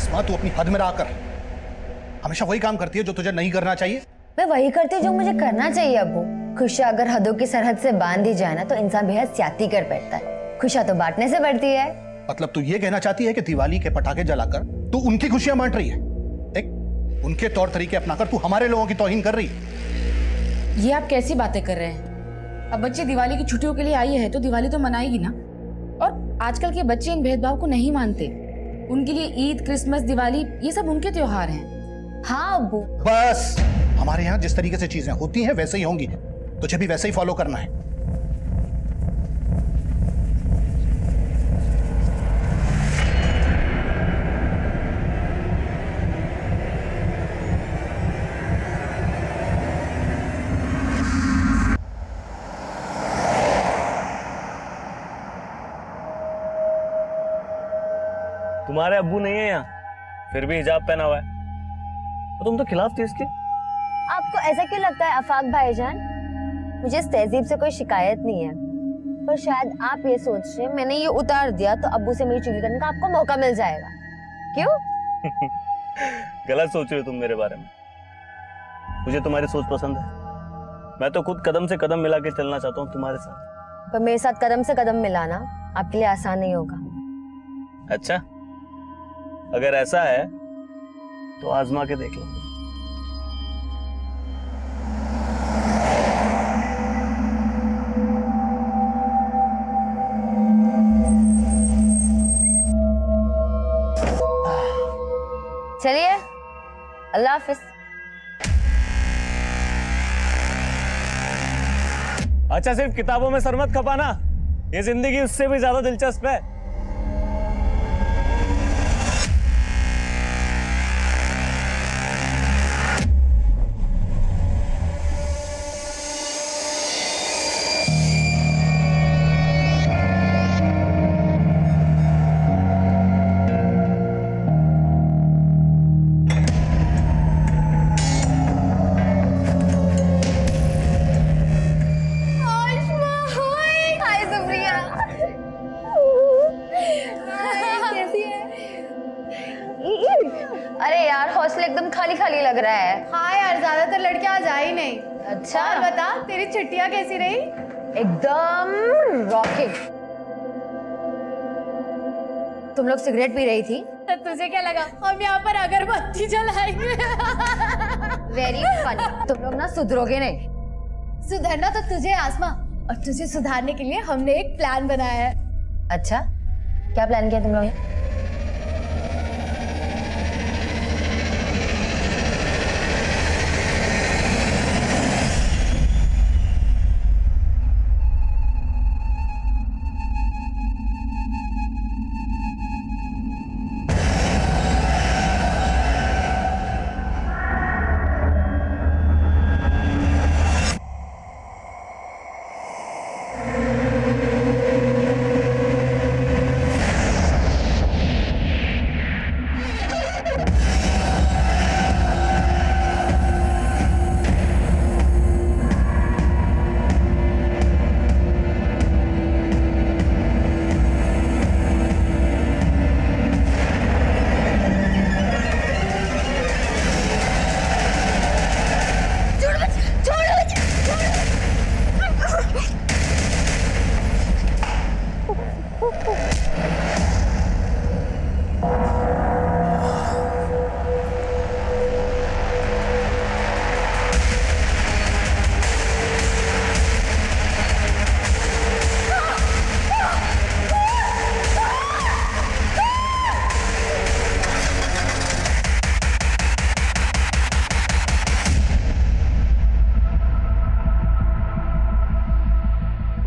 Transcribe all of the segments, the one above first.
आसमा, तू अपनी हद में रहा कर। हमेशा वही काम करती है जो तुझे नहीं करना चाहिए। मैं वही करती हूँ जो मुझे करना चाहिए अब्बू। खुशियाँ अगर हदों की सरहद से बांध दी जाए ना तो इंसान बेहद ज्यादती कर बैठता है। खुशियाँ तो बांटने से बढ़ती है। मतलब तू ये कहना चाहती है कि दिवाली के पटाखे जलाकर तू उनकी खुशियां बांट रही है? देख, उनके तौर तरीके अपनाकर तू हमारे लोगों की तौहीन कर रही है। ये आप कैसी बातें कर रहे हैं? अब बच्चे दिवाली की छुट्टियों के लिए आई है तो दिवाली तो मनाएगी ना। और आजकल के बच्चे इन भेदभाव को नहीं मानते। उनके लिए ईद, क्रिसमस, दिवाली ये सब उनके त्योहार हैं। हाँ अब्बू, बस हमारे यहाँ जिस तरीके से चीजें होती हैं वैसे ही होंगी, तुझे भी वैसे ही फॉलो करना है। तुम्हारे अब्बू नहीं है यहाँ, फिर भी हिजाब पहना हुआ है। तो तुम तो खिलाफ थी इसके। आपको ऐसा क्यों लगता है आफाक भाईजान? मुझे इस तहजीब से कोई शिकायत नहीं है, पर शायद आप ये सोच रहे हैं मैंने ये उतार दिया तो अब्बू से मेरी चुगली करने का आपको मौका मिल जाएगा। क्यों? गलत सोच रहे हो तुम मेरे बारे में। मुझे तुम्हारी सोच पसंद है। मैं तो खुद कदम से कदम मिला के चलना चाहता हूँ तुम्हारे साथ। पर मेरे साथ कदम से कदम मिलाना आपके लिए आसान नहीं होगा। अच्छा, अगर ऐसा है तो आजमा के देख लो। चलिए, अल्लाह हाफिज। अच्छा, सिर्फ किताबों में सर मत खपाना, ये जिंदगी उससे भी ज्यादा दिलचस्प है। अरे यार, हॉस्टल एकदम खाली खाली लग रहा है। हाँ यार, ज्यादातर लड़कियां आज आई नहीं। अच्छा, और बता, तेरी छुट्टियां कैसी रही? एकदम रॉकिंग। तुम लोग सिगरेट पी रही थी? तो तुझे क्या लगा हम यहाँ पर अगरबत्ती जलाएंगे? Very funny. तुम लोग ना सुधरोगे नहीं। सुधरना तो तुझे आसमा, और तुझे सुधारने के लिए हमने एक प्लान बनाया है। अच्छा, क्या प्लान किया तुम लोग ने?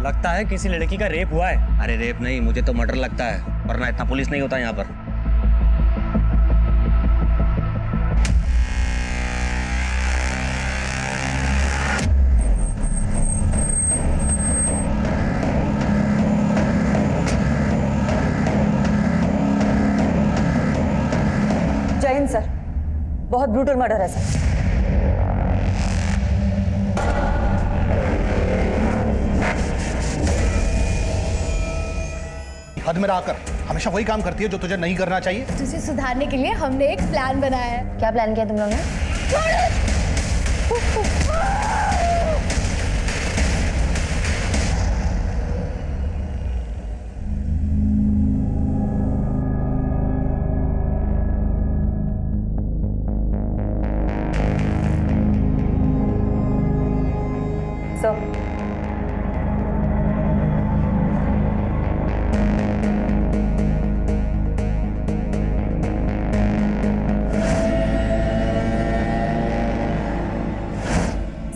लगता है किसी लड़की का रेप हुआ है। अरे रेप नहीं, मुझे तो मर्डर लगता है, वरना इतना पुलिस नहीं होता यहाँ पर। जय हिंद सर, बहुत ब्रूटल मर्डर है सर। हद में रहा कर। हमेशा वही काम करती है जो तुझे नहीं करना चाहिए। तुझे सुधारने के लिए हमने एक प्लान बनाया है। क्या प्लान किया तुम लोगों ने? सर,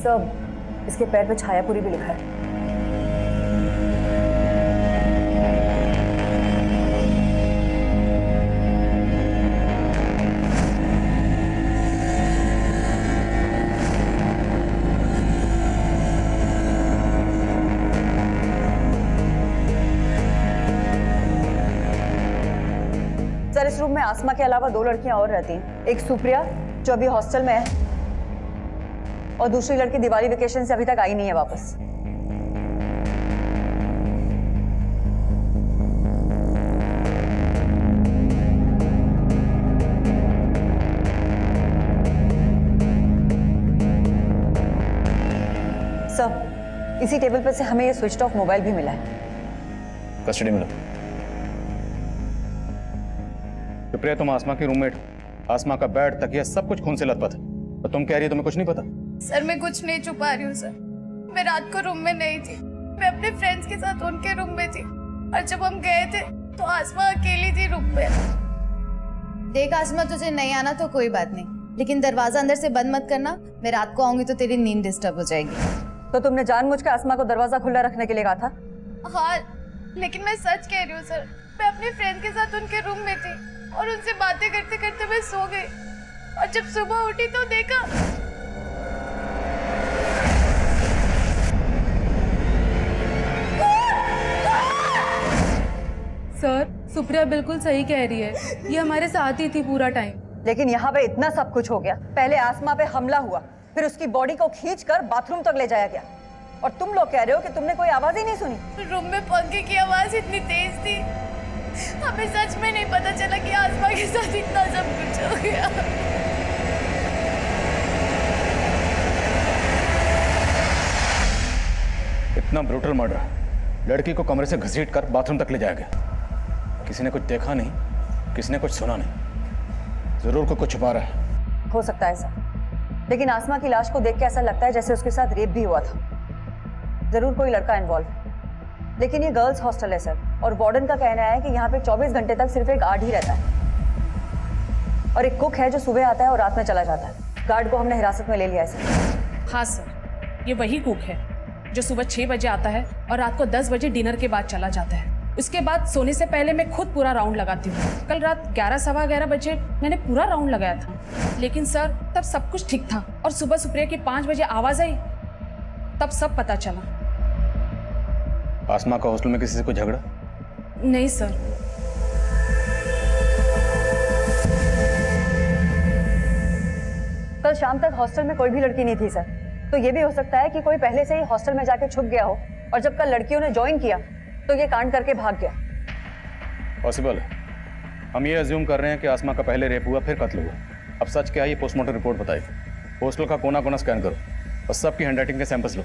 सर, इसके पैर पे छायापुरी भी लिखा है। सर, इस रूम में आसमा के अलावा 2 लड़कियां और रहती हैं। एक सुप्रिया जो अभी हॉस्टल में है, और दूसरी लड़की दिवाली वेकेशन से अभी तक आई नहीं है वापस। सर, इसी टेबल पर से हमें ये स्विच ऑफ मोबाइल भी मिला है। कस्टडी में लो। सुप्रिया, तुम आसमा की रूममेट, आसमा का बेड, तकिया सब कुछ खून से लथपथ है, और तुम कह रही हो तुम्हें कुछ नहीं पता? सर, मैं कुछ नहीं छुपा रही हूँ सर। मैं रात को रूम में नहीं थी, मैं अपने फ्रेंड्स के साथ उनके रूम में थी, और जब हम गए थे तो आसमा अकेली थी रूम में। देख आसमा, तुझे नहीं आना तो कोई बात नहीं, लेकिन दरवाजा अंदर से बंद मत करना। मैं रात को आऊंगी तो तेरी नींद डिस्टर्ब हो जाएगी। तो तुमने जानबूझकर आसमा को दरवाजा खुला रखने के लिए कहा था? हाँ, लेकिन मैं सच कह रही हूँ सर। मैं अपने फ्रेंड के साथ उनके रूम में थी और उनसे बातें करते करते मैं सो गई, और जब सुबह उठी तो देखा। सर, सुप्रिया बिल्कुल सही कह रही है, ये हमारे साथ ही थी पूरा टाइम। लेकिन यहाँ पे इतना सब कुछ हो गया। पहले आसमा पे हमला हुआ, फिर उसकी बॉडी को खींचकर बाथरूम तक ले जाया गया, और तुम लोग कह रहे हो कि तुमने कोई आवाज ही नहीं सुनी। रूम में पंखे की आवाज इतनी तेज थी, हमें सच में नहीं पता चला कि आसमा के साथ इतना सब कुछ हो गया। इतना ब्रूटल मर्डर, लड़की को कमरे से घसीटकर बाथरूम तक ले जाया गया। किसी ने कुछ देखा नहीं, किसी ने कुछ सुना नहीं, जरूर कोई कुछ छुपा रहा है। हो सकता है सर, लेकिन आसमा की लाश को देख के ऐसा लगता है जैसे उसके साथ रेप भी हुआ था। जरूर कोई लड़का इन्वॉल्व है, लेकिन ये गर्ल्स हॉस्टल है सर, और वार्डन का कहना है कि यहाँ पे 24 घंटे तक सिर्फ एक गार्ड ही रहता है, और एक कुक है जो सुबह आता है और रात में चला जाता है। गार्ड को हमने हिरासत में ले लिया है सर। हाँ सर, ये वही कुक है जो सुबह 6 बजे आता है और रात को 10 बजे डिनर के बाद चला जाता है। उसके बाद सोने से पहले मैं खुद पूरा राउंड लगाती हूँ। कल रात 11 सवा 11 बजे मैंने पूरा राउंड लगाया था, लेकिन सर तब सब कुछ ठीक था, और सुबह सुप्रिया की 5 बजे आवाज आई, तब सब पता चला। आसमा का हॉस्टल में किसी से कोई झगड़ा? नहीं सर। कल शाम तक हॉस्टल में कोई भी लड़की नहीं थी सर, तो ये भी हो सकता है कि कोई पहले से ही हॉस्टल में जाके छुप गया हो, और जब कल लड़कियों ने ज्वाइन किया तो ये कांड करके भाग गया। पॉसिबल है। हम ये अज्यूम कर रहे हैं कि आसमा का पहले रेप हुआ, फिर कत्ल हुआ। अब सच क्या है ये पोस्टमार्टम रिपोर्ट बताएगी। हॉस्टल का कोना कोना स्कैन करो और सबकी हैंडराइटिंग के सैंपल्स लो।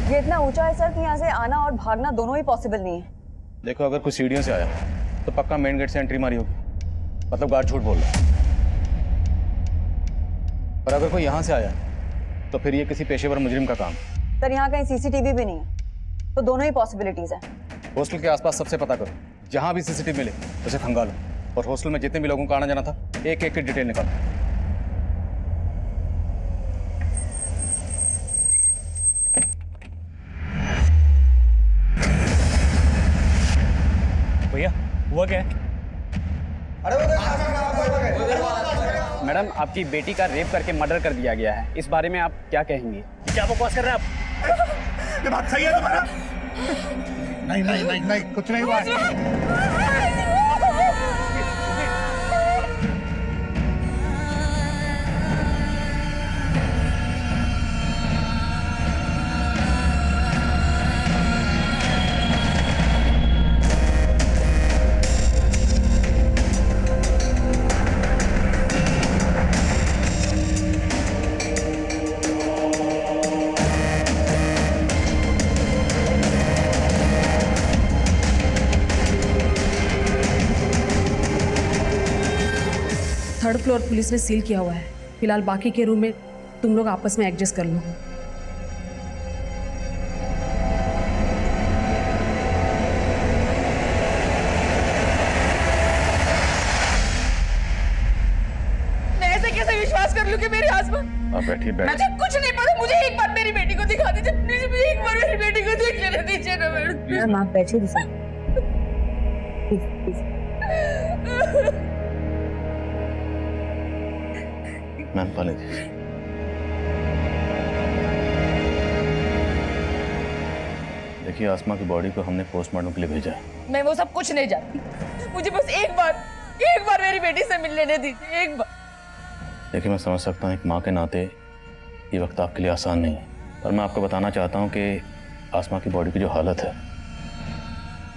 ये इतना ऊंचा है सर कि यहाँ से आना और भागना दोनों ही पॉसिबल नहीं है। देखो, अगर कुछ सीढ़ियों से आया तो पक्का मेन गेट से एंट्री मारी होगी, मतलब गार्ड झूठ बोल रहा है। और अगर कोई यहाँ से आया तो फिर ये किसी पेशेवर मुजरिम का काम है। सर, यहाँ कहीं सीसीटीवी भी नहीं है, तो दोनों ही पॉसिबिलिटीज हैं। हॉस्टल के आसपास सबसे पता करो, जहां भी सीसीटीवी मिले उसे खंगालो, और हॉस्टल में जितने भी लोगों का आना जाना था एक एक की डिटेल निकालो। भैया हुआ क्या है? मैडम, आपकी बेटी का रेप करके मर्डर कर दिया गया है, इस बारे में आप क्या कहेंगी? क्या बकवास कर रहे हैं आप? ये बात सही है तुम्हारा? नहीं नहीं नहीं नहीं, कुछ नहीं हुआ है। थर्ड फ्लोर पुलिस ने सील किया हुआ है। फिलहाल बाकी के रूम में तुम लोग आपस में एडजस्ट कर लो। मैं ऐसे कैसे विश्वास कर लूं कि मेरे हस्बैंड? आप बैठिए, मुझे कुछ नहीं पता, मुझे एक बार मेरी बेटी को दिखा दीजिए प्लीज, एक बार मेरी बेटी को देख लेने दीजिए ना मैडम। मैडम आप बैठिए प्लीज। मैम पानी दीजिए। देखिए, आसमा की बॉडी को हमने पोस्टमार्टम के लिए भेजा है। मैं वो सब कुछ नहीं जानती, मुझे बस एक बार मेरी बेटी से मिल लेने दीजिए, एक बार। देखिए, मैं समझ सकता हूँ एक माँ के नाते ये वक्त आपके लिए आसान नहीं है, पर मैं आपको बताना चाहता हूँ कि आसमा की बॉडी की जो हालत है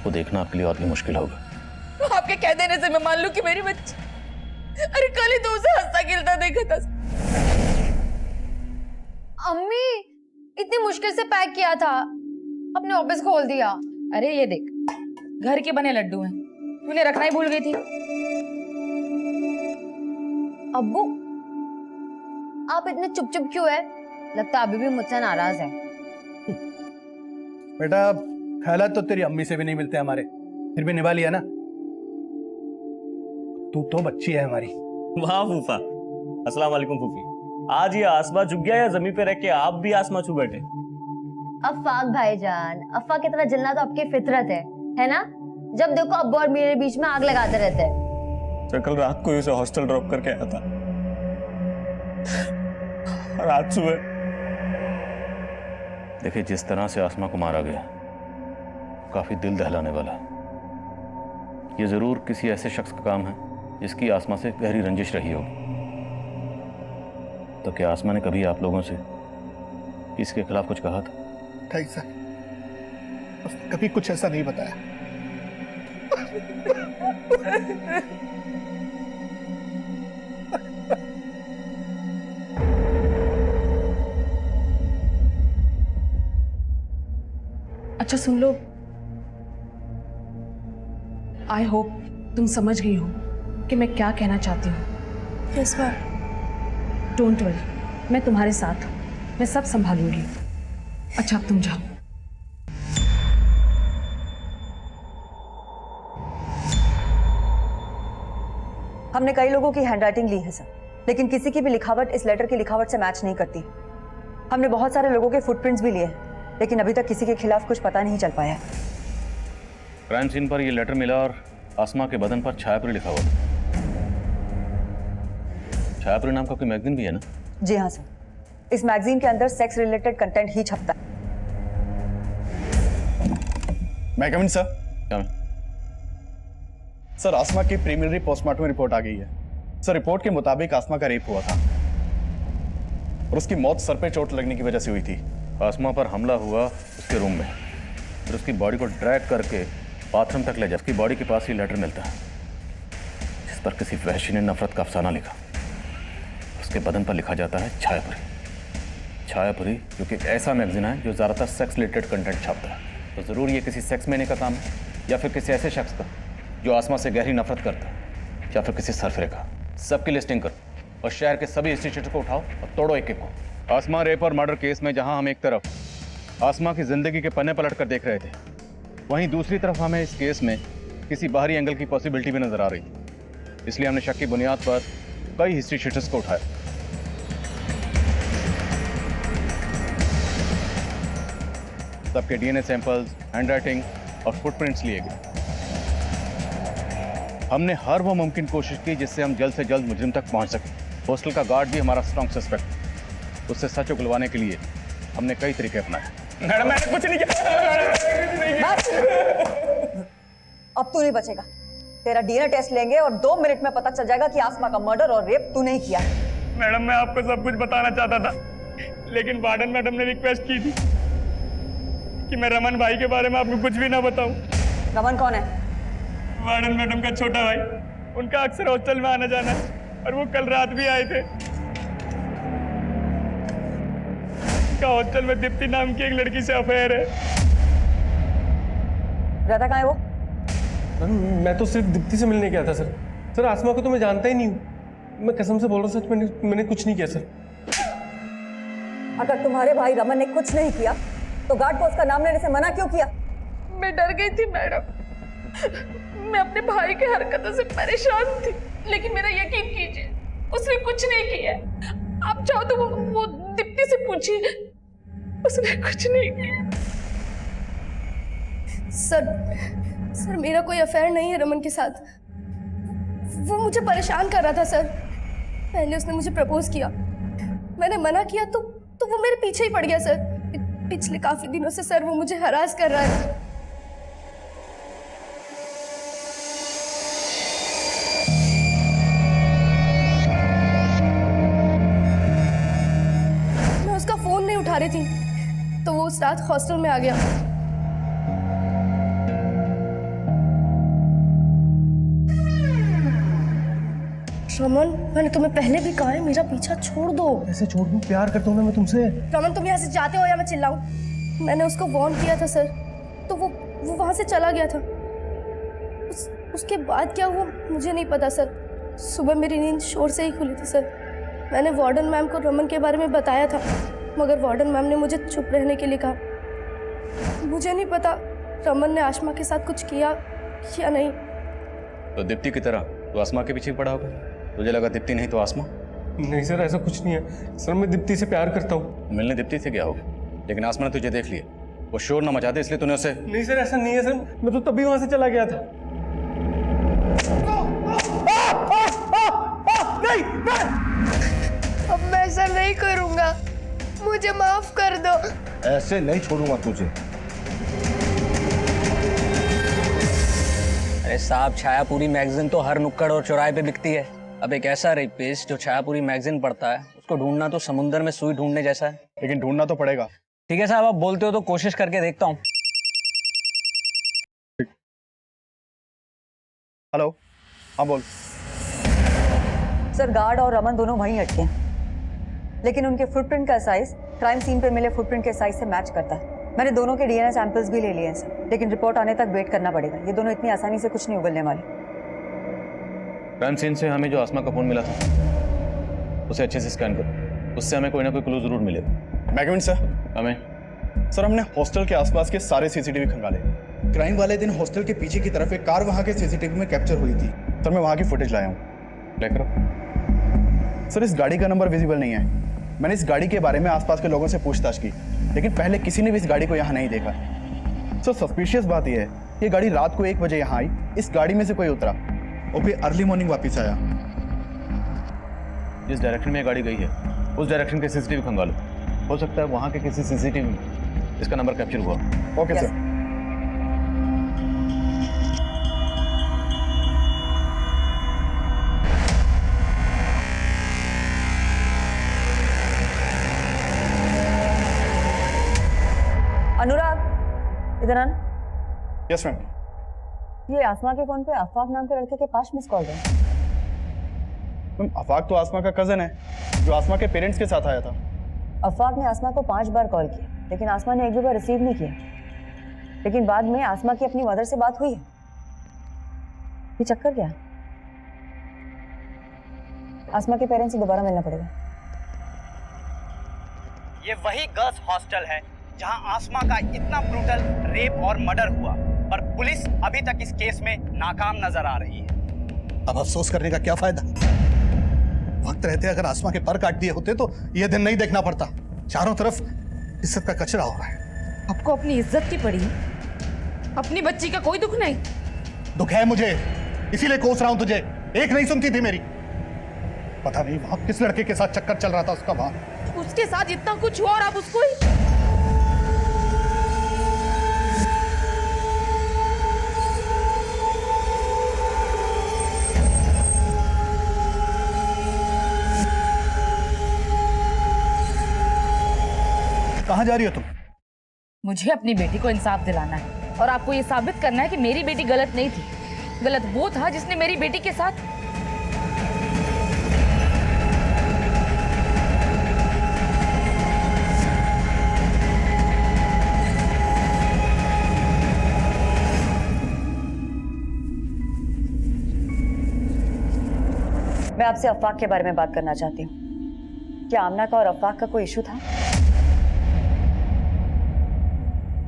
वो देखना आपके लिए और भी मुश्किल होगा। आपके कह देने से मैं मान लूं कि मेरी बच्ची, अरे कल ही तो उसे हंसता खेलता देखा था। अम्मी इतनी मुश्किल से पैक किया था, अपने ऑफिस खोल दिया। अरे ये देख, घर के बने लड्डू हैं, तूने रखना ही भूल गई थी। अब्बू आप इतने चुप चुप क्यों है? लगता अभी भी मुझसे नाराज है। बेटा ख्यालात तो तेरी अम्मी से भी नहीं मिलते हमारे, फिर भी निभा लिया ना। तू तो बच्ची है हमारी। वाह फूफा, अस्सलाम वालेकुम फूफी। आज ये आसमा झुक गया या जमीन पे रह के आप भी आसमा छू बैठे? अफाक भाईजान, अफा की तरह जलना तो आपकी फितरत है ना? जब देखो अब्बू और मेरे बीच में आग लगाते रहते हैं। तो कल रात को उसे हॉस्टल ड्रॉप करके आया था और आज सुबह। देखिए, जिस तरह से आसमा को मारा गया काफी दिल दहलाने वाला है। ये जरूर किसी ऐसे शख्स का काम है जिसकी आसमा से गहरी रंजिश रही होगी। तो क्या आसमा ने कभी आप लोगों से इसके खिलाफ कुछ कहा था? नहीं सर, उसने कभी कुछ ऐसा नहीं बताया। अच्छा सुन लो, आई होप तुम समझ गई हो कि मैं क्या कहना चाहती हूँ। Yes ma'am. डोंट वरी, मैं तुम्हारे साथ हूँ, मैं सब संभालूंगी। अच्छा अब तुम जाओ। हमने कई लोगों की हैंडराइटिंग ली है सर, लेकिन किसी की भी लिखावट इस लेटर की लिखावट से मैच नहीं करती। हमने बहुत सारे लोगों के फुटप्रिंट्स भी लिए हैं, लेकिन अभी तक किसी के खिलाफ कुछ पता नहीं चल पाया है। क्राइम सीन पर ये लेटर मिला और आसमा के बदन पर छायापुरी लिखा हुआ। छायापुरी नाम का कोई मैगजीन भी है ना? जी हाँ सर, इस मैगजीन के अंदर सेक्स रिलेटेड कंटेंट ही छपता है। मैं कमिंग सर? क्या सर, आसमा की प्रीलिमिनरी पोस्टमार्टम रिपोर्ट आ गई है। सर, रिपोर्ट के मुताबिक आसमा का रेप हुआ था और उसकी मौत सर पे चोट लगने की वजह से हुई थी। आसमा पर हमला हुआ उसके रूम में, फिर उसकी बॉडी को ड्रैग करके बाथरूम तक ले जा। उसकी बॉडी के पास ही लेटर मिलता है जिस पर किसी वहशी ने नफरत का अफसाना लिखा। उसके बदन पर लिखा जाता है छायापुरी। छायापुरी जो कि एक ऐसा मैगजीन है जो ज़्यादातर सेक्स रिलेटेड कंटेंट छापता है। तो ज़रूर ये किसी सेक्स मैने का काम है, या फिर किसी ऐसे शख्स का जो आसमा से गहरी नफरत करता है, या फिर किसी सरफरे का। सबकी लिस्टिंग करो और शहर के सभी इंस्टीट्यूट को उठाओ और तोड़ो एक एक को। आसमा रेप और मर्डर केस में जहां हम एक तरफ आसमा की जिंदगी के पन्ने पलट कर देख रहे थे, वहीं दूसरी तरफ हमें इस केस में किसी बाहरी एंगल की पॉसिबिलिटी भी नजर आ रही थी। इसलिए हमने शक की बुनियाद पर कई हिस्ट्री शीटर्स को उठाया। सबके डीएनए सैंपल्स, हैंडराइटिंग और फुटप्रिंट्स लिए गए। हमने हर वो मुमकिन कोशिश की जिससे हम जल्द से जल्द मुजरिम तक पहुंच सकें। हॉस्टल का गार्ड भी हमारा स्ट्रॉन्ग सस्पेक्ट। उससे सच उगलवाने के लिए हमने कई तरीके अपनाए। मैडम मैंने कुछ नहीं किया। अब तू नहीं बचेगा। तेरा डीएनए टेस्ट लेंगे और 2 मिनट में पता चल जाएगा कि आसमा का मर्डर और रेप तूने ही किया। मैडम मैं आपको सब कुछ बताना चाहता था, लेकिन वार्डन मैडम ने रिक्वेस्ट की थी कि मैं रमन भाई के बारे में आपको कुछ भी ना बताऊं। रमन कौन है? वार्डन मैडम का छोटा भाई। उनका अक्सर हॉस्टल में आना जाना है और वो कल रात भी आए थे। उनका हॉस्टल में दीप्ति नाम की एक लड़की से अफेयर है। रहता कहाँ है वो? मैं तो सिर्फ दीप्ति से मिलने गया था सर। सर आसमा को तो मैं जानता ही नहीं हूँ। मैं कसम से बोल रहा हूँ, सच मैंने कुछ नहीं किया सर। अगर तुम्हारे भाई रमन ने कुछ नहीं किया तो गार्ड को उसका नाम लेने से मना क्यों किया? मैं डर गई थी मैडम। मैं अपने भाई के हरकतों से परेशान थी, लेकिन मेरा यकीन कीजिए उसने कुछ नहीं किया। आप चाहो तो वो दीप्ति से पूछिए, उसने कुछ नहीं किया। सर मेरा कोई अफेयर नहीं है रमन के साथ। वो मुझे परेशान कर रहा था सर। पहले उसने मुझे प्रपोज किया, मैंने मना किया तो वो मेरे पीछे ही पड़ गया सर। पिछले काफी दिनों से सर वो मुझे हरास कर रहा है। मैं उसका फोन नहीं उठा रही थी तो वो उस रात हॉस्टल में आ गया। रमन मैंने तुम्हें पहले भी कहा है मेरा पीछा छोड़ दो। ऐसे छोड़ दूं? प्यार करता हूँ ना मैं तुमसे। रमन तुम यहाँ से जाते हो या मैं चिल्लाऊं? मैंने उसको वार्न किया था सर, तो वो वहां से चला गया था। उसके बाद क्या हुआ मुझे नहीं पता सर। सुबह मेरी नींद शोर से ही खुली थी सर। मैंने वार्डन मैम को रमन के बारे में बताया था, मगर वार्डन मैम ने मुझे चुप रहने के लिए कहा। मुझे नहीं पता रमन ने आसमा के साथ कुछ किया या नहीं। तो दीप्ति की तरह तो आसमा के पीछे पड़ा होगा। तुझे लगा दीप्ति नहीं तो आसमा? नहीं सर ऐसा कुछ नहीं है सर, मैं दीप्ति से प्यार करता हूँ। मिलने दीप्ति से गया होगा, लेकिन आसमा ने तुझे देख लिया। वो शोर न मचा दे इसलिए तूने उसे। नहीं सर ऐसा नहीं है सर, मैं तो तभी वहां से चला गया था। नहीं अब मैं ऐसा नहीं करूंगा, मुझे माफ कर दो। ऐसे नहीं छोड़ूंगा तुझे। अरे साहब, छायापुरी मैगजीन तो हर नुक्कड़ और चौराहे पे बिकती है। अब एक ऐसा रेपिस्ट जो छायापुरी मैगजीन पढ़ता है, उसको ढूंढना तो समुद्र में सुई ढूंढने जैसा है। लेकिन ढूंढना तो पड़ेगा। ठीक है साहब, आप बोलते हो तो कोशिश करके देखता हूँ। हेलो, हाँ बोल। सर गार्ड और रमन दोनों वहीं अटके हैं, लेकिन उनके फुटप्रिंट का साइज क्राइम सीन पे मिले फुटप्रिंट के साइज से मैच करता है। मैंने दोनों के डीएनए सैंपल्स भी ले लिए हैं सर, लेकिन रिपोर्ट आने तक वेट करना पड़ेगा। ये दोनों इतनी आसानी से कुछ नहीं उगलने वाले। क्राइम सीन से हमें जो आसमा का फोन मिला था उसे अच्छे से स्कैन करो, उससे हमें कोई ना कोई क्लू जरूर मिलेगा। मैगविन सर। हमें सर हमने हॉस्टल के आसपास के सारे सीसीटीवी खंगाले। क्राइम वाले दिन हॉस्टल के पीछे की तरफ एक कार वहां के सीसीटीवी में कैप्चर हुई थी। सर मैं वहां की फुटेज लाया हूँ। लेकर सर इस गाड़ी का नंबर विजिबल नहीं है। मैंने इस गाड़ी के बारे में आसपास के लोगों से पूछताछ की, लेकिन पहले किसी ने भी इस गाड़ी को यहाँ नहीं देखा। सर सस्पिशियस बात यह है, ये गाड़ी रात को 1 बजे यहाँ आई, इस गाड़ी में से कोई उतरा और फिर अर्ली मॉर्निंग वापस आया। जिस डायरेक्शन में ये गाड़ी गई है उस डायरेक्शन के सीसीटीवी खंगालो। हो सकता है वहाँ के किसी सीसीटीवी में इसका नंबर कैप्चर हुआ। Okay sir. अनुराग इधर आना। Yes ma'am. ये आसमा के फोन पे अफाक नाम के लड़के के 5 मिस कॉल है। मैम अफाक तो आसमा का कजन है जो आसमा के पेरेंट्स के साथ आया था। अफाक ने आसमा को 5 बार कॉल किया, लेकिन आसमा ने एक भी बार रिसीव नहीं किया। लेकिन बाद में आसमा की अपनी मदर से बात हुई है। ये चक्कर क्या? आसमा के पेरेंट्स से दोबारा मिलना पड़ेगा। ये वही गर्ल्स हॉस्टल है जहां आसमा का इतना ब्रूटल रेप और मर्डर हुआ, पर पुलिस अभी तक इस केस में नाकाम नजर आ रही है। अब अफसोस करने का क्या फायदा? वक्त रहते अगर आसमा के पर काट दिए होते तो यह दिन नहीं देखना पड़ता। चारों तरफ इज्जत का कचरा हो रहा है। आपको अपनी इज्जत की पड़ी है, अपनी बच्ची का कोई दुख नहीं। दुख है मुझे, इसीलिए कोस रहा हूं तुझे। एक नहीं सुनती थी मेरी। पता नहीं वहां किस लड़के के साथ चक्कर चल रहा था उसका वहां। उसके साथ इतना कुछ हुआ और आप उसको ही। कहां जा रही हो तुम? मुझे अपनी बेटी को इंसाफ दिलाना है और आपको ये साबित करना है कि मेरी बेटी गलत नहीं थी। गलत वो था जिसने मेरी बेटी के साथ। मैं आपसे अफवाक के बारे में बात करना चाहती हूँ। क्या आमना का और अफवाक का कोई इशू था?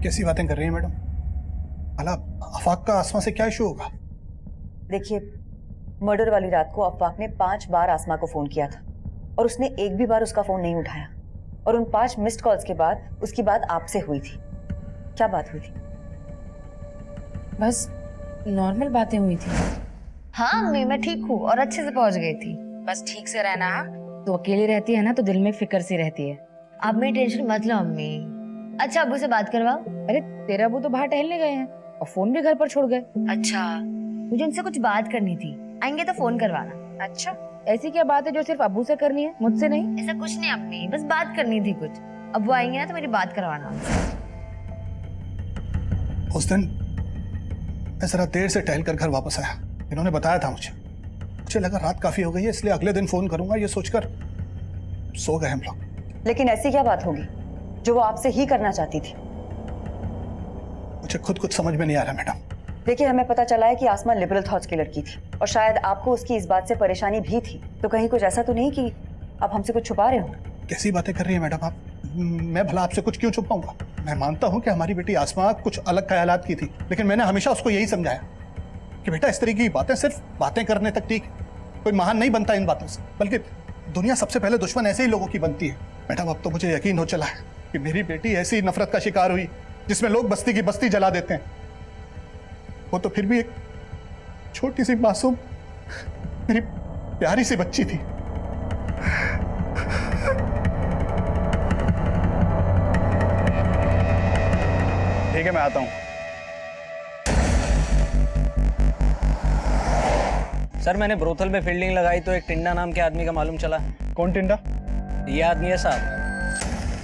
कैसी बातें कर रही हैं मैडम? भला अफाक का आसमा से क्या इशू होगा? देखिए, मर्डर वाली रात को अफवाक ने 5 बार आसमा को फोन किया था और उसने एक भी बार उसका फोन नहीं उठाया। और उन 5 मिस्ड कॉल्स के बाद उसकी बात आपसे हुई थी। क्या बात हुई थी? बस नॉर्मल बातें हुई थी। हाँ अम्मी, मैं ठीक हूँ और अच्छे से पहुंच गई थी। बस ठीक से रहना। तो अकेली रहती है ना तो दिल में फिक्र सी रहती है। आप मेरी टेंशन मत लो अम्मी। अच्छा अब्बू से बात करवाओ। अरे तेरे अब्बू तो बाहर टहलने गए हैं और फोन भी घर पर छोड़ गए। अच्छा, मुझे उनसे कुछ बात करनी थी, आएंगे तो फोन करवाना। अच्छा, ऐसी क्या बात है जो सिर्फ अब्बू से करनी है, मुझसे नहीं? ऐसा कुछ नहीं अम्मी, बस बात करनी थी कुछ। अब्बू आएंगे ना तो मेरी बात करवाना। उस दिन मैं जरा देर से टहल कर घर वापस आया। इन्होंने बताया था मुझे लगा रात काफी हो गई है, इसलिए अगले दिन फोन करूंगा ये सोचकर सो गए हम लोग। लेकिन ऐसी क्या बात होगी जो वो आपसे ही करना चाहती थी? मुझे खुद कुछ समझ में नहीं आ रहा मैडम। देखिए, हमें पता चला है कि आसमा लिबरल थॉट्स की लड़की थी और शायद आपको उसकी इस बात से परेशानी भी थी। तो कहीं कुछ ऐसा तो नहीं कि आप हमसे कुछ छुपा रहे हो? कैसी बातें कर रही है मैडम आप? मैं भला आपसे कुछ क्यों छुपाऊंगा? मैं मानता हूं कि हमारी बेटी आसमा कुछ अलग ख्यालात की थी, लेकिन मैंने हमेशा उसको यही समझाया कि बेटा इस तरह की बातें सिर्फ बातें करने तक ठीक, कोई महान नहीं बनता इन बातों से, बल्कि दुनिया सबसे पहले दुश्मन ऐसे ही लोगों की बनती है। मैडम अब तो मुझे यकीन हो चला है कि मेरी बेटी ऐसी नफरत का शिकार हुई जिसमें लोग बस्ती की बस्ती जला देते हैं। वो तो फिर भी एक छोटी सी मासूम मेरी प्यारी सी बच्ची थी। ठीक है, मैं आता हूं। सर, मैंने ब्रोथल में फील्डिंग लगाई तो एक टिंडा नाम के आदमी का मालूम चला। कौन टिंडा? ये आदमी है साहब।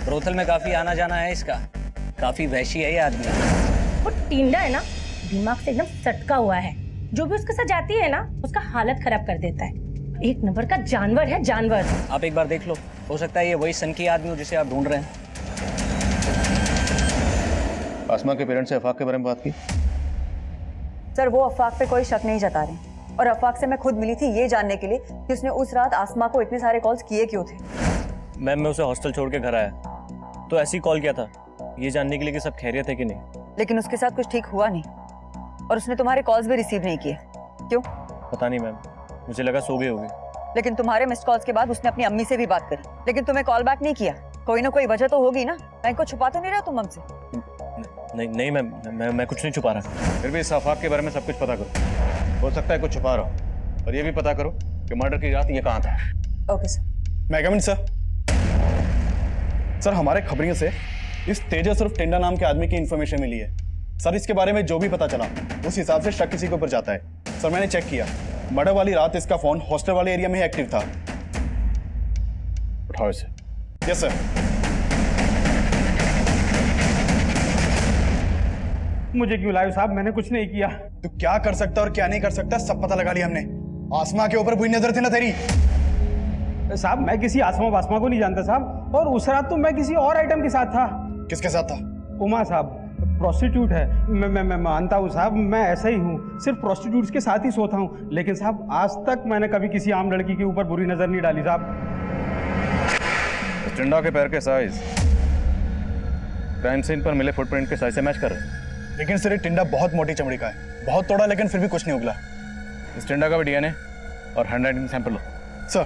ब्रोथल में काफी आना जाना है इसका। काफी वैशी है ये आदमी। वो टिंडा है ना, दिमाग से एकदम सटका हुआ है। जो भी उसके साथ जाती है ना, उसका हालत खराब कर देता है। एक नंबर का जानवर है, जानवर। आप एक बार देख लो, हो सकता है ये वही सनकी आदमी हो जिसे आप ढूंढ रहे हैं। आसमा के पेरेंट्स से अफाक के बारे में बात की? सर, वो अफवाक पे कोई शक नहीं जता रहे और अफवाक से मैं खुद मिली थी ये जानने के लिए कि उसने उस रात आसमा को इतने सारे कॉल्स किए क्यों थे। मैम, मैं उसे हॉस्टल छोड़ के घर आया तो ऐसे ही कॉल किया था, ये जानने के लिए कि सब खैरियत है कि नहीं। लेकिन उसके साथ कुछ ठीक हुआ नहीं और उसने तुम्हारे कॉल्स भी रिसीव नहीं किए। क्यों? पता नहीं मैम, मुझे लगा सो गए होंगे। लेकिन तुम्हारे मिस्ड कॉल्स के बाद उसने अपनी अम्मी से भी बात करी, लेकिन तुम्हें कॉल बैक नहीं किया। कोई ना कोई वजह तो होगी ना, कहीं को छुपा तो नहीं रहा तुम हमसे? नहीं मैम, मैं कुछ नहीं छुपा रहा। फिर भी इस अफाक के बारे में सब कुछ पता करो। हो सकता है कुछ छुपा रहा हो, और ये भी पता करो कि मर्डर की रात ये कहाँ था। Okay sir. मैं कमिंग सर? सर, हमारे खबरियों से इस तेजस उर्फ टिंडा नाम के आदमी की इंफॉर्मेशन मिली है। सर, इसके बारे में जो भी पता चला उस हिसाब से शक किसी के ऊपर जाता है। सर, मैंने चेक किया, मर्डर वाली रात इसका फोन हॉस्टल वाले एरिया में ही एक्टिव था। उठाओ इसे। Yes sir. मुझे क्यों लाए साहब? मैंने कुछ नहीं किया। तू क्या कर सकता और क्या नहीं कर सकता सब पता लगा लिया हमने। आसमा के ऊपर बुरी नजर थी ना तेरी? साहब, मैं किसी आसमा वासमा को नहीं जानता साहब, और उस रात तो मैं किसी और आइटम के साथ था। किसके साथ था? उमा साहब, प्रोस्टिट्यूट है। मैं मानता हूँ साहब, मैं ऐसा ही हूँ, सिर्फ प्रोस्टिट्यूट्स के साथ ही सोता हूँ। लेकिन साहब, आज तक मैंने कभी किसी आम लड़की के ऊपर बुरी नजर नहीं डाली साहब। टिंडा के पैर के साइज क्राइम सीन पर मिले फुटप्रिंट के साइज से मैच कर रहे हैं। लेकिन सर ये टिंडा बहुत मोटी चमड़ी का है, बहुत तोड़ा लेकिन फिर भी कुछ नहीं उगला। इस टिंडा का भी डीएनए और हैंडराइटिंग सैंपल लो। सर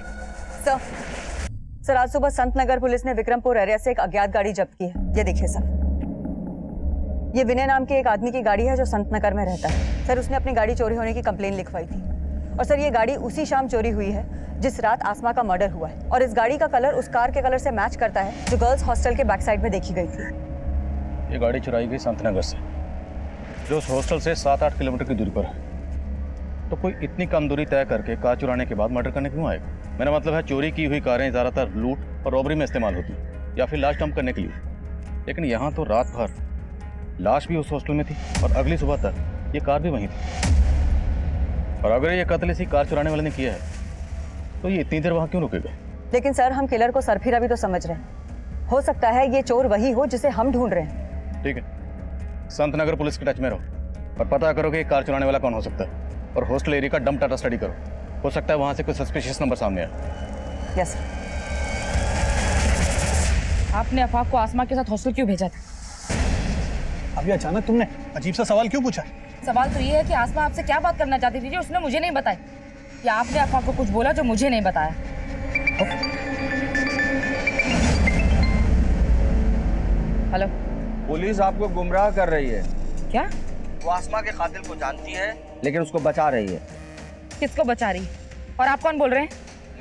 सर आज सुबह संत नगर पुलिस ने विक्रमपुर एरिया से एक अज्ञात गाड़ी जब्त की है। ये देखिए सर, ये विनय नाम के एक आदमी की गाड़ी है जो संत नगर में रहता है। सर उसने अपनी गाड़ी चोरी होने की कंप्लेन लिखवाई थी और सर ये गाड़ी उसी शाम चोरी हुई है जिस रात आसमा का मर्डर हुआ है और इस गाड़ी का कलर उस कार के कलर से मैच करता है जो गर्ल्स हॉस्टल के बैक साइड में देखी गई थी। ये गाड़ी चुराई गई संतनगर से, जो उस हॉस्टल से 7-8 किलोमीटर की दूरी पर है। तो कोई इतनी कम दूरी तय करके कार चुराने के बाद मर्डर करने क्यों आएगा? मेरा मतलब है चोरी की हुई कारें ज़्यादातर लूट और रॉबरी में इस्तेमाल होती या फिर लाश डंप करने के लिए, लेकिन यहाँ तो रात भर लाश भी उस हॉस्टल में थी और अगली सुबह तक ये कार भी वहीं थी। और अगर ये कत्ल इसी कार चुराने वाले ने किया है तो ये इतनी देर वहाँ क्यों रुकेगा? लेकिन सर हम किलर को सरफिरा भी तो समझ रहे हैं। हो सकता है ये चोर वही हो जिसे हम ढूंढ रहे हैं। ठीक है, संतनगर पुलिस के टच में रहो और पता करो कि कार चुराने वाला कौन हो सकता है और हॉस्टल एरिया का डंप डाटा स्टडी करो। हो सकता है वहाँ से कोई सस्पिशियस नंबर सामने आए। यस। आपने अफाक को आसमा के साथ हॉस्टल क्यों भेजा था? अभी अचानक तुमने अजीब सा सवाल क्यों पूछा? सवाल तो ये है कि आसमा आपसे क्या बात करना चाहती थी जो उसने मुझे नहीं बताई, या आपने अफाक को कुछ बोला जो मुझे नहीं बताया? हेलो, पुलिस आपको गुमराह कर रही है। क्या? वो आसमा के कातिल को जानती है लेकिन उसको बचा रही है। किसको बचा रही? और आप कौन बोल रहे हैं?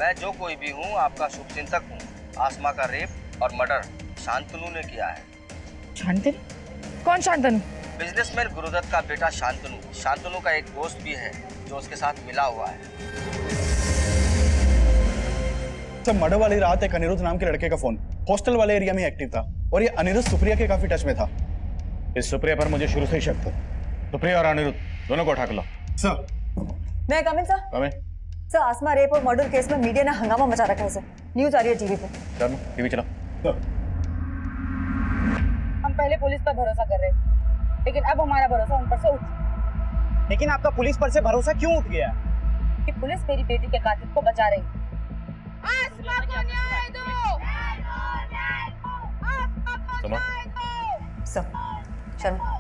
मैं जो कोई भी हूँ आपका शुभचिंतक हूँ। आसमा का रेप और मर्डर शांतनु ने किया है। शांतनु? कौन शांतनु? बिजनेसमैन गुरुदत्त का बेटा शांतनु। शांतनु का एक दोस्त भी है जो उसके साथ मिला हुआ है। सर मर्डर वाली रात एक अनिरुद्ध नाम के लड़के का फोन हॉस्टल वाले एरिया में एक्टिव था और ये अनिरुद्ध सुप्रिया के काफी टच में था। इस सुप्रिया पर मुझे शुरू से ही शक था। सुप्रिया और अनिरुद्ध दोनों को उठा के लो। सर मैं कम इन सर? कमें। सर आसमा रेप और मर्डर केस में मीडिया ने हंगामा मचा रखा है सर। न्यूज आ रही है टीवी पे। चलो टीवी चलाओ। हम पहले पुलिस पर भरोसा कर रहे थे, लेकिन अब हमारा भरोसा उन पर से उठ। लेकिन आपका पुलिस पर से भरोसा क्यों उठ गया? कि पुलिस मेरी बेटी के कातिल को बचा रही। आसमा को न्याय दो! सर शर्मा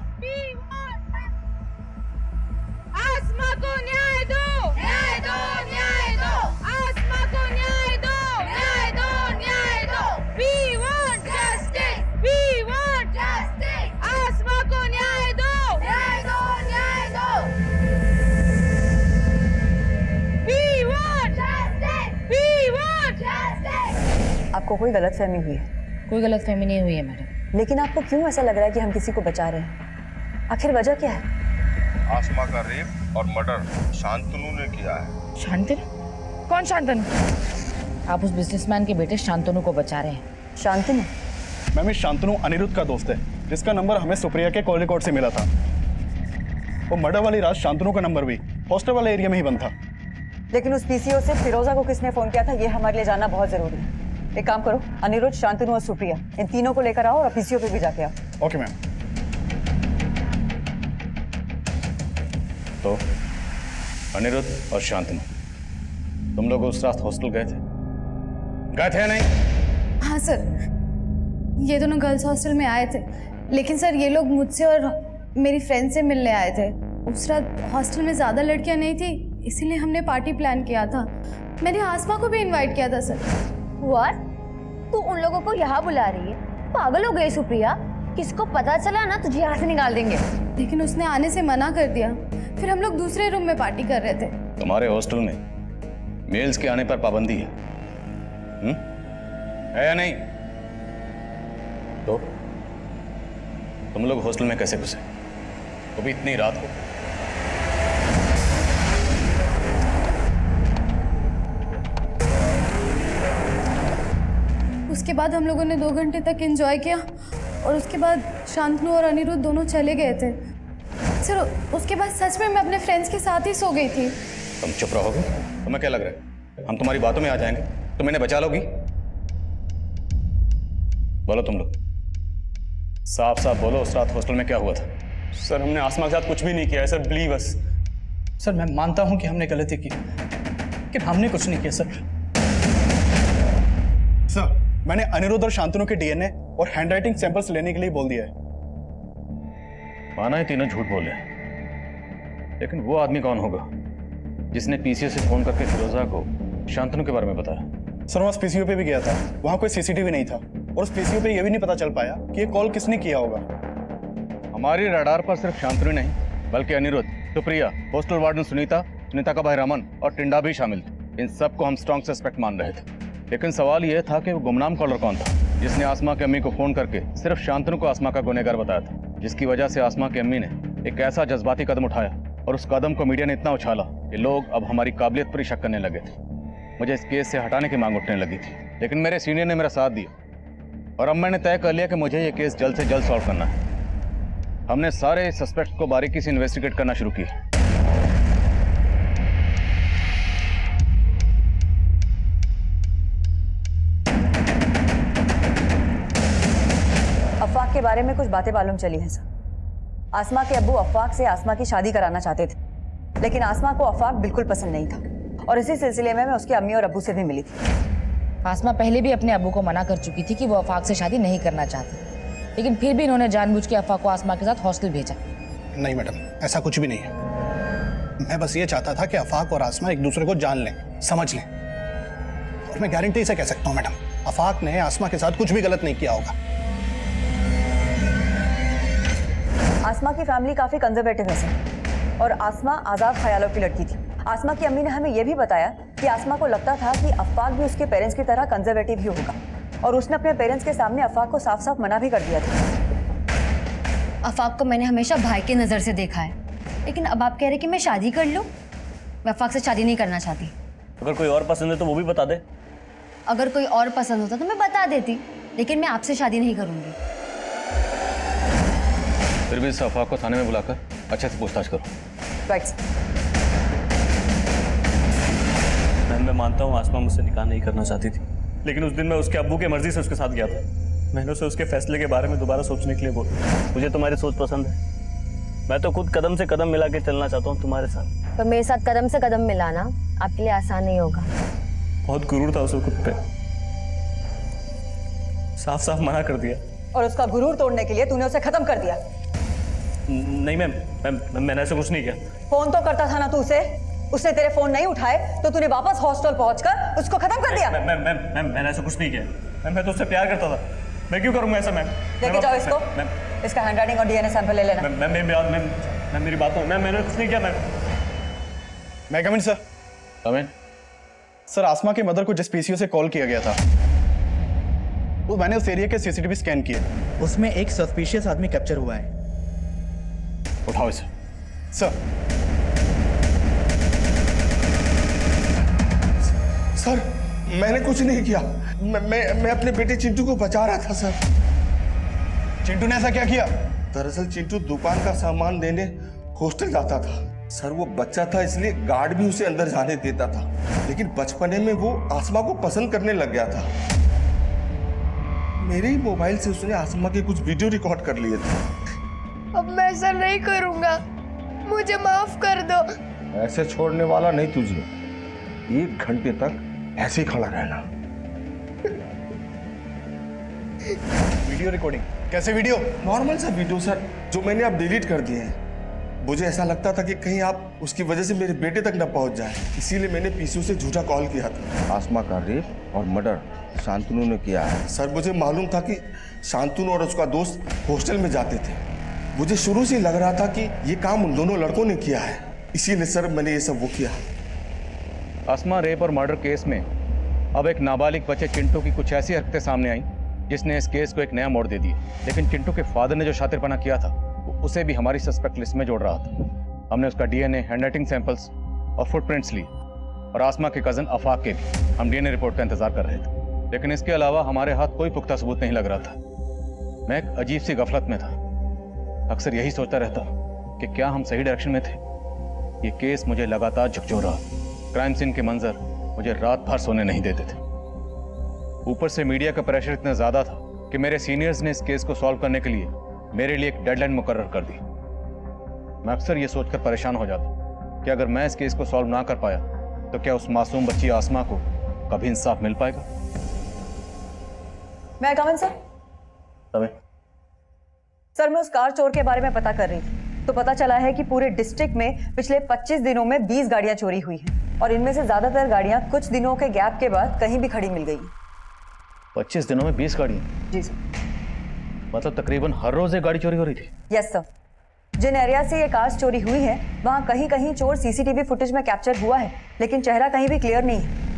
आसमा को न्याय दो! न्याय दो! न्याय दो! आसमा को न्याय दो! न्याय दो! न्याय दो! We want justice! We want justice! आसमा को न्याय दो! न्याय दो! न्याय दो! We want justice! We want justice! आपको कोई गलतफहमी हुई है? कोई गलतफहमी नहीं हुई है मैडम। लेकिन आपको क्यों ऐसा लग रहा है कि हम किसी को बचा रहे हैं? आखिर वजह क्या है? आसमा का रेप और मर्डर शांतनु ने किया है। शांतनु? कौन शांतनु? आप उस बिजनेसमैन के बेटे शांतनु को बचा रहे हैं। शांतनु? मैम ये शांतनु अनिरुद्ध का दोस्त है जिसका नंबर हमें सुप्रिया के कॉल रिकॉर्ड से मिला था। वो मर्डर वाली रात शांतनु का नंबर भी हॉस्टल वाले एरिया में ही बंद था। लेकिन उस पीसीओ से फिरोजा को किसने फोन किया था ये हमारे लिए जानना बहुत जरूरी है। एक काम करो, अनिरुद्ध, शांतनु और सुप्रिया इन तीनों को लेकर आओ और पीसीओ पे भी जाके आओ। Okay ma'am. तो अनिरुद्ध और शांतनु तुम लोग उस रात हॉस्टल गए थे या नहीं? हाँ सर, ये दोनों गर्ल्स हॉस्टल में आए थे, लेकिन सर ये लोग मुझसे और मेरी फ्रेंड से मिलने आए थे। उस रात हॉस्टल में ज़्यादा लड़कियां नहीं थी, इसीलिए हमने पार्टी प्लान किया था। मैंने आसमा को भी इनवाइट किया था सर। व्हाट? तू उन लोगों को यहाँ बुला रही है? पागल हो गई सुप्रिया? किसको पता चला ना तुझे यहाँ से निकाल देंगे। लेकिन उसने आने से मना कर दिया। फिर हम लोग दूसरे रूम में पार्टी कर रहे थे। तुम्हारे हॉस्टल में मेल्स के आने पर पाबंदी है या नहीं? तो तुम लोग हॉस्टल में कैसे घुसे, वो भी इतनी रात को? उसके बाद हम लोगों ने 2 घंटे तक एंजॉय किया और उसके बाद शांतनु और अनिरुद्ध दोनों चले गए थे। सर उसके बाद सच में मैं अपने फ्रेंड्स के साथ ही सो गई थी। तुम चुप रहोगे? तुम्हें क्या लग रहा है हम तुम्हारी बातों में आ जाएंगे? तुम इन्हें बचा लोगी? बोलो तुम लोग, साफ साफ बोलो, उस रात हॉस्टल में क्या हुआ था? सर हमने आसमा के साथ कुछ भी नहीं किया है सर, बिलीव अस। सर मैं मानता हूं कि हमने गलती की, लेकिन हमने कुछ नहीं किया सर। सर मैंने अनिरुद्ध और शांतनु के डीएनए और हैंडराइटिंग सैंपल्स लेने के लिए बोल दिया है। माना है तीनों झूठ बोले, लेकिन वो आदमी कौन होगा जिसने पीसीओ से फोन करके फिरोजा को शांतनु के बारे में बताया? सर वहाँ पीसीओ पे भी गया था, वहाँ कोई सीसीटीवी नहीं था और उस पीसीओ पे ये भी नहीं पता चल पाया कि ये कॉल किसने किया होगा। हमारी रडार पर सिर्फ शांतनु नहीं बल्कि अनिरुद्ध, सुप्रिया, हॉस्टल वार्डन सुनीता, सुनीता का भाई रमन और टिंडा भी शामिल थे। इन सबको हम स्ट्रॉन्ग सस्पेक्ट मान रहे थे, लेकिन सवाल यह था कि वो गुमनाम कॉलर कौन था जिसने आसमा की अम्मी को फोन करके सिर्फ शांतनु को आसमा का गुनहगार बताया था, जिसकी वजह से आसमा की अम्मी ने एक ऐसा जज्बाती कदम उठाया और उस कदम को मीडिया ने इतना उछाला कि लोग अब हमारी काबिलियत पर ही शक करने लगे थे। मुझे इस केस से हटाने की मांग उठने लगी थी, लेकिन मेरे सीनियर ने मेरा साथ दिया और अब मैंने तय कर लिया कि मुझे ये केस जल्द से जल्द सॉल्व करना है। हमने सारे सस्पेक्ट को बारीकी से इन्वेस्टिगेट करना शुरू किया। अफवाक के बारे में कुछ बातें मालूम चली हैं सर। आसमा के अब्बू अफवाक से आसमा की शादी कराना चाहते थे, लेकिन आसमा को अफवाक बिल्कुल पसंद नहीं था और इसी सिलसिले में मैं उसकी अम्मी और अब्बू से भी मिली थी। आसमा पहले भी अपने अब्बू को मना कर चुकी थी कि वो अफाक से शादी नहीं करना चाहती, लेकिन फिर भी इन्होंने जानबूझ के अफाक को आसमा के साथ हॉस्टल भेजा। नहीं मैडम, ऐसा कुछ भी नहीं है। मैं बस ये चाहता था कि अफाक और आसमा एक दूसरे को जान लें, समझ लें। और मैं गारंटी से कह सकता हूँ मैडम, अफाक ने आसमा के साथ कुछ भी गलत नहीं किया होगा। आसमा की फैमिली काफी कंजर्वेटिव है सर और आसमा आजाद ख्यालों की लड़की थी। आसमा की अम्मी ने हमें यह भी बताया कि आसमा को लगता था कि अफाक भी उसके पेरेंट्स की तरह कंजर्वेटिव ही होगा और उसने अपने पेरेंट्स के सामने अफाक को साफ साफ मना भी कर दिया था। अफाक को मैंने हमेशा भाई की नज़र से देखा है, लेकिन अब आप कह रहे कि मैं शादी कर लूं? मैं अफाक से शादी नहीं करना चाहती। अगर कोई और पसंद है तो वो भी बता दे। अगर कोई और पसंद होता तो मैं बता देती, लेकिन मैं आपसे शादी नहीं करूंगी। फिर भी इस अफवाह को थाने में बुलाकर अच्छे से पूछताछ करो। राइट। मैं मानता हूँ आसमा मुझसे निकाह नहीं करना चाहती थी, लेकिन उस दिन मैं उसके अब्बू की मर्जी से उसके साथ गया था। मैंने उसे उसके फैसले के बारे में दोबारा सोचने के लिए बोला। मुझे तुम्हारी सोच पसंद है, मैं तो खुद कदम से कदम मिला के चलना चाहता हूँ तुम्हारे साथ। पर मेरे साथ कदम से कदम मिलाना आपके लिए आसान नहीं होगा। बहुत गुरूर था उसे खुद पे, साफ साफ मना कर दिया। और उसका गुरूर तोड़ने के लिए तूने उसे खत्म कर दिया। नहीं मैम, मैंने ऐसा कुछ नहीं किया। फोन तो करता था ना तू उसे, उसने तेरे फोन नहीं उठाए तो तूने वापस हॉस्टल पहुंचकर उसको खत्म कर दिया। मैम मैंने ऐसा कुछ नहीं किया। मैं तो उससे प्यार करता था, मैं क्यों करूंगा ऐसा? मैम लेके जाओ इसको, इसका हैंडराइटिंग और डीएनए सैंपल ले लेना। मैम मेरी बात मैंने कुछ नहीं किया। मैं कम इन सर। कम इन। सर आसमा के मदर को जिस पीसीओ से कॉल किया गया था वो मैंने उस एरिया के सीसीटीवी स्कैन किए, उसमें एक सस्पिशियस आदमी कैप्चर हुआ है। उठाओ इसे। सर सर मैंने कुछ नहीं किया, मैं अपने बेटे चिंटू को बचा रहा था सर। चिंटू ने ऐसा क्या किया? दरअसल चिंटू दुकान का सामान देने हॉस्टल जाता था सर। वो बच्चा था इसलिए गार्ड भी उसे अंदर जाने देता था, लेकिन बचपने में वो आसमा को पसंद करने लग गया था। मेरे ही मोबाइल से उसने आसमा के कुछ वीडियो रिकॉर्ड कर लिए थे। अब मैं ऐसा नहीं करूंगा, मुझे माफ कर दो। ऐसे छोड़ने वाला नहीं तुझे, 1 घंटे तक ऐसे ही खड़ा रहना। Video recording? कैसे वीडियो? नॉर्मल सा वीडियो सर, जो मैंने अब डिलीट कर दिए हैं। मुझे ऐसा लगता था कि कहीं आप उसकी वजह से मेरे बेटे तक न पहुंच जाए, इसीलिए मैंने पीसीओ से झूठा कॉल किया था। आसमा का रेप और मर्डर शांतनु ने किया है सर। मुझे मालूम था कि शांतनु और उसका दोस्त हॉस्टल में जाते थे। मुझे शुरू से लग रहा था कि ये काम उन दोनों लड़कों ने किया है, इसीलिए सर मैंने ये सब वो किया। आसमा रेप और मर्डर केस में अब एक नाबालिग बच्चे चिंटू की कुछ ऐसी हरकतें सामने आई जिसने इस केस को एक नया मोड़ दे दिया। लेकिन चिंटू के फादर ने जो शातिरपना किया था उसे भी हमारी सस्पेक्ट लिस्ट में जोड़ रहा था। हमने उसका डीएनए, हैंडराइटिंग सैंपल्स और फुटप्रिंट्स ली और आसमा के कजन अफाक के भी हम डीएनए रिपोर्ट का इंतजार कर रहे थे, लेकिन इसके अलावा हमारे हाथ कोई पुख्ता सबूत नहीं लग रहा था। मैं एक अजीब सी गफलत में था, अक्सर यही सोचता रहता कि क्या हम सही डायरेक्शन में थे। ये केस मुझे लगातार झकझोर रहा। क्राइम सीन के मंजर मुझे रात भर सोने नहीं देते थे। ऊपर से मीडिया का प्रेशर इतना ज्यादा था कि मेरे सीनियर्स ने इस केस को सॉल्व करने के लिए मेरे लिए एक डेडलाइन मुकर्रर कर दी। मैं अक्सर ये सोचकर परेशान हो जाता कि अगर मैं इस केस को सॉल्व ना कर पाया तो क्या उस मासूम बच्ची आसमा को कभी इंसाफ मिल पाएगा। मैं कम इन सर। सर मैं उस कार चोर के बारे में पता कर रही थी तो पता चला है कि पूरे डिस्ट्रिक्ट में पिछले 25 दिनों में 20 गाड़ियां चोरी हुई हैं और इनमें से ज्यादातर गाड़ियां कुछ दिनों के गैप के बाद कहीं भी खड़ी मिल गई। 25 दिनों में 20 गाड़ियां? जी सर। मतलब तकरीबन हर रोज एक गाड़ी चोरी हो रही थी? Yes sir. जिन एरिया से ये कार्स चोरी हुई है वहां कहीं कहीं चोर सीसीटीवी फुटेज में कैप्चर हुआ है लेकिन चेहरा कहीं भी क्लियर नहीं है।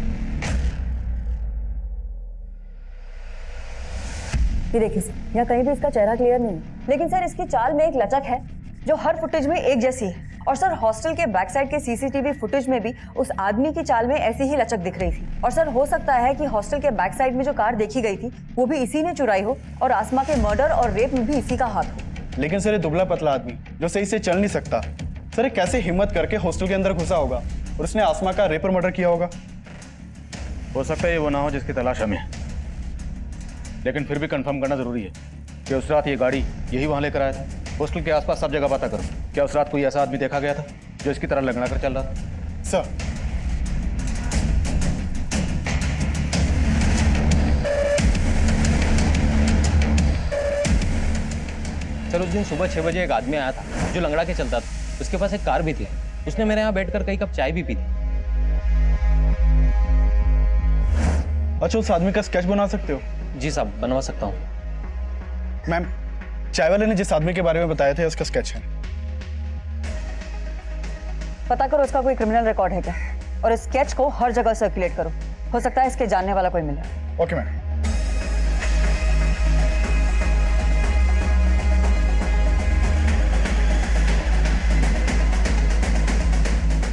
ये देखिए सर, यहाँ कहीं भी इसका चेहरा क्लियर नहीं है लेकिन सर इसकी चाल में एक लचक है जो हर फुटेज में एक जैसी है। और सर हॉस्टल के बैक साइड के सीसीटीवी फुटेज में भी उस आदमी की चाल में ऐसी ही लचक दिख रही थी। और सर हो सकता है कि हॉस्टल के बैक साइड में जो कार देखी गई थी वो भी इसी ने चुराई हो और आसमा के मर्डर और रेप में भी इसी का हाथ हो। लेकिन सर ये दुबला पतला आदमी जो सही से चल नहीं सकता, सर ये कैसे हिम्मत करके हॉस्टल के अंदर घुसा होगा और उसने आसमा का रेप और मर्डर किया होगा? हो सकता है ये वो ना हो जिसकी तलाश हमें, लेकिन फिर भी कंफर्म करना जरूरी है कि उस रात ये गाड़ी यही वहां लेकर आया था। हॉस्टल के आसपास सब जगह पता करो, क्या उस रात कोई ऐसा आदमी देखा गया था जो इसकी तरह लगना कर चल रहा था? सर सर उस दिन सुबह 6 बजे एक आदमी आया था जो लंगड़ा के चलता था। उसके पास एक कार भी थी। उसने मेरे यहाँ बैठकर कई कप चाय भी पी थी। अच्छा, उस आदमी का स्केच बना सकते हो? जी साहब, बनवा सकता हूँ। मैम, चाय वाले ने जिस आदमी के बारे में बताया था उसका स्केच है। पता करो उसका कोई क्रिमिनल रिकॉर्ड है क्या और इस स्केच को हर जगह सर्कुलेट करो, हो सकता है इसके जानने वाला कोई मिले। Okay ma'am.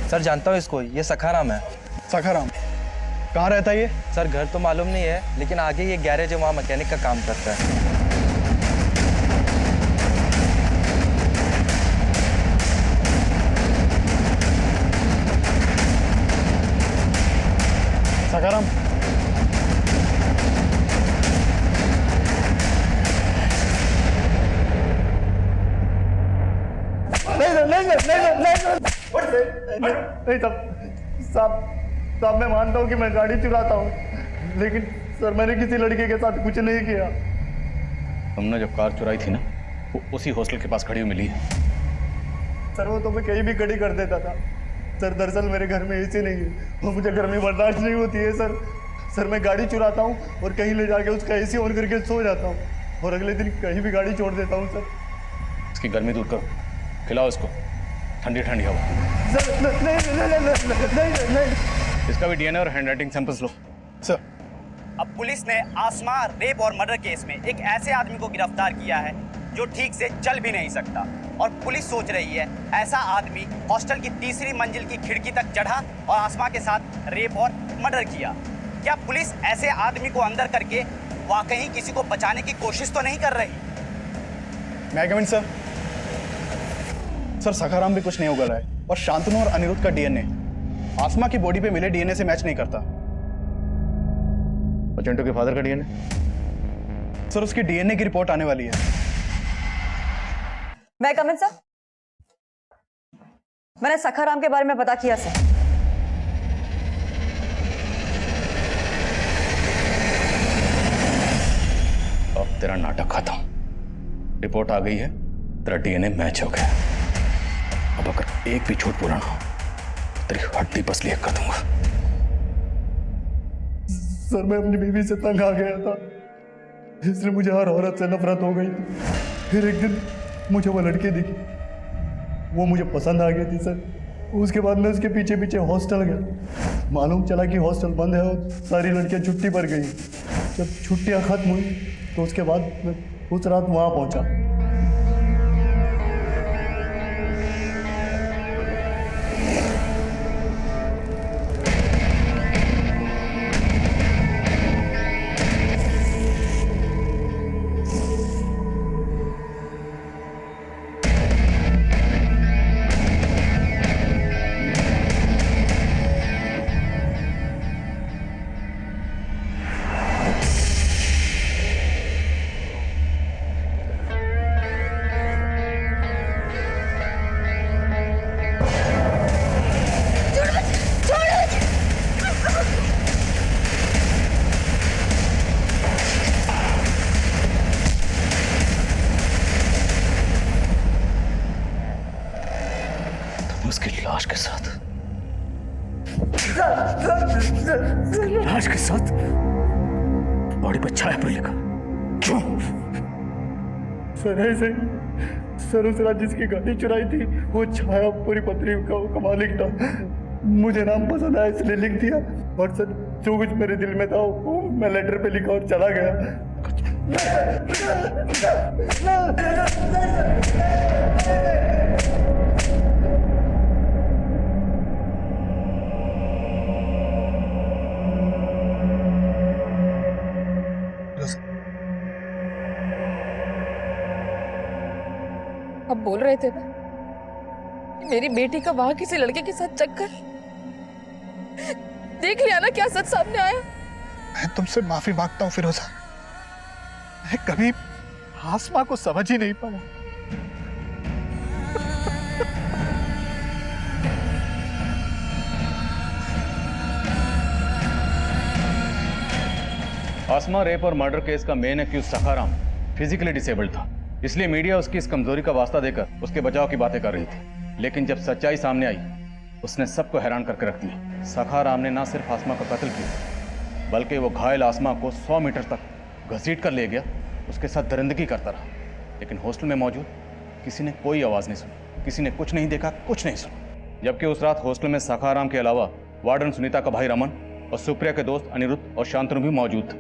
सर जानता हूँ इसको, ये सखाराम है। सखाराम कहाँ रहता है ये? सर घर तो मालूम नहीं है लेकिन आगे ये गैरेज है, वहाँ मैकेनिक का काम करता है। सखाराम नहीं साहब, मैं मानता हूँ कि मैं गाड़ी चुराता हूँ लेकिन सर मैंने किसी लड़के के साथ कुछ नहीं किया। तुमने जो कार चुराई थी ना वो उसी हॉस्टल के पास खड़ी हुई मिली है। सर वो तो मैं कहीं भी खड़ी कर देता था सर। दरअसल मेरे घर में एसी नहीं है और मुझे गर्मी बर्दाश्त नहीं होती है सर मैं गाड़ी चुराता हूँ और कहीं ले जाके उसका एसी ऑन करके सो जाता हूँ और अगले दिन कहीं भी गाड़ी छोड़ देता हूँ सर। इसकी गर्मी दूर करो, खिलाओ इसको ठंडी ठंडी हवा। नहीं। इसका भी डीएनए और हैंडराइटिंग सैंपल्स लो। सर अब पुलिस ने आसमा रेप और मर्डर केस में एक ऐसे आदमी को गिरफ्तार किया है जो ठीक से चल भी नहीं सकता और पुलिस सोच रही है ऐसा आदमी हॉस्टल की तीसरी मंजिल की खिड़की तक चढ़ा और आसमा के साथ रेप और मर्डर किया। क्या पुलिस ऐसे आदमी को अंदर करके वाकई किसी को बचाने की कोशिश तो नहीं कर रही? मैं कमिंग सर? सर सखाराम भी कुछ नहीं उगल रहा है और शांतनु और अनिरुद्ध का डीएनए आसमा की बॉडी पे मिले डीएनए से मैच नहीं करता। और चिंटू के फादर का डीएनए? सर उसकी डीएनए की रिपोर्ट आने वाली है। मैं कमिंग सर? मैंने सखाराम के बारे में पता किया सर। अब तेरा नाटक खत्म। रिपोर्ट आ गई है, तेरा डीएनए मैच हो गया। अब अगर एक भी झूठ पूरा ना हो तो तेरी हड्डी पसली कर दूंगा। सर मैं अपनी बीवी से तंग आ गया था, इसलिए मुझे हर औरत से नफरत हो गई। फिर एक दिन मुझे वो लड़की दिखी, वो मुझे पसंद आ गई थी सर। उसके बाद मैं उसके पीछे पीछे हॉस्टल गया। मालूम चला कि हॉस्टल बंद है और सारी लड़कियां छुट्टी पर गई। जब छुट्टियां खत्म हुई तो उसके बाद मैं उस रात वहाँ पहुँचा। लाश के साथ लाश के साथ बॉडी पर छायापुरी लिखा। क्यों? सर ऐसे सर उस रात जिसकी गाड़ी चुराई थी वो छायापुरी पत्री का मालिक था। मुझे नाम पसंद आया इसलिए लिख दिया, और सर जो कुछ मेरे दिल में था वो मैं लेटर पे लिखा और चला गया। अब बोल रहे थे ना मेरी बेटी का वहां किसी लड़के के साथ चक्कर, देख लिया ना क्या सच सामने आया। मैं तुमसे माफी मांगता हूं फिरोजा, मैं कभी आसमा को समझ ही नहीं पाया। आसमा रेप और मर्डर केस का main accused Sakharam physically disabled था, इसलिए मीडिया उसकी इस कमजोरी का वास्ता देकर उसके बचाव की बातें कर रही थी। लेकिन जब सच्चाई सामने आई उसने सबको हैरान करके रख दिया। सखाराम ने ना सिर्फ आसमा का कत्ल किया बल्कि वो घायल आसमा को 100 मीटर तक घसीट कर ले गया, उसके साथ दरिंदगी करता रहा। लेकिन हॉस्टल में मौजूद किसी ने कोई आवाज़ नहीं सुनी, किसी ने कुछ नहीं देखा, कुछ नहीं सुना। जबकि उस रात हॉस्टल में सखाराम के अलावा वार्डन सुनीता का भाई रमन और सुप्रिया के दोस्त अनिरुद्ध और शांतनु भी मौजूद थे,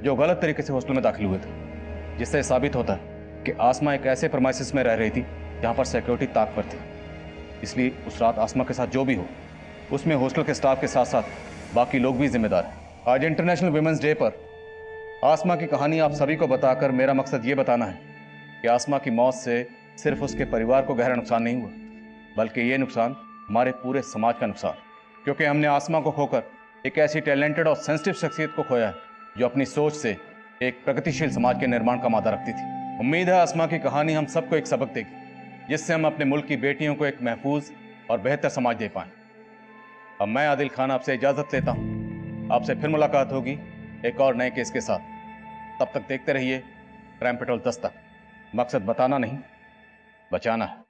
जो गलत तरीके से हॉस्टल में दाखिल हुए थे, जिससे साबित होता है कि आसमा एक ऐसे प्रमाइसिस में रह रही थी जहाँ पर सिक्योरिटी ताक पर थी। इसलिए उस रात आसमा के साथ जो भी हो उसमें हॉस्टल के स्टाफ के साथ साथ बाकी लोग भी जिम्मेदार हैं। आज इंटरनेशनल विमेंस डे पर आसमा की कहानी आप सभी को बताकर मेरा मकसद ये बताना है कि आसमा की मौत से सिर्फ उसके परिवार को गहरा नुकसान नहीं हुआ, बल्कि ये नुकसान हमारे पूरे समाज का नुकसान, क्योंकि हमने आसमा को खोकर एक ऐसी टैलेंटेड और सेंसिटिव शख्सियत को खोया है जो अपनी सोच से एक प्रगतिशील समाज के निर्माण का मादा रखती थी। उम्मीद है आसमा की कहानी हम सबको एक सबक देगी, जिससे हम अपने मुल्क की बेटियों को एक महफूज और बेहतर समाज दे पाएं। अब मैं आदिल खान आपसे इजाज़त लेता हूं। आपसे फिर मुलाकात होगी एक और नए केस के साथ। तब तक देखते रहिए क्राइम पेट्रोल 10 तक। मकसद बताना नहीं, बचाना है।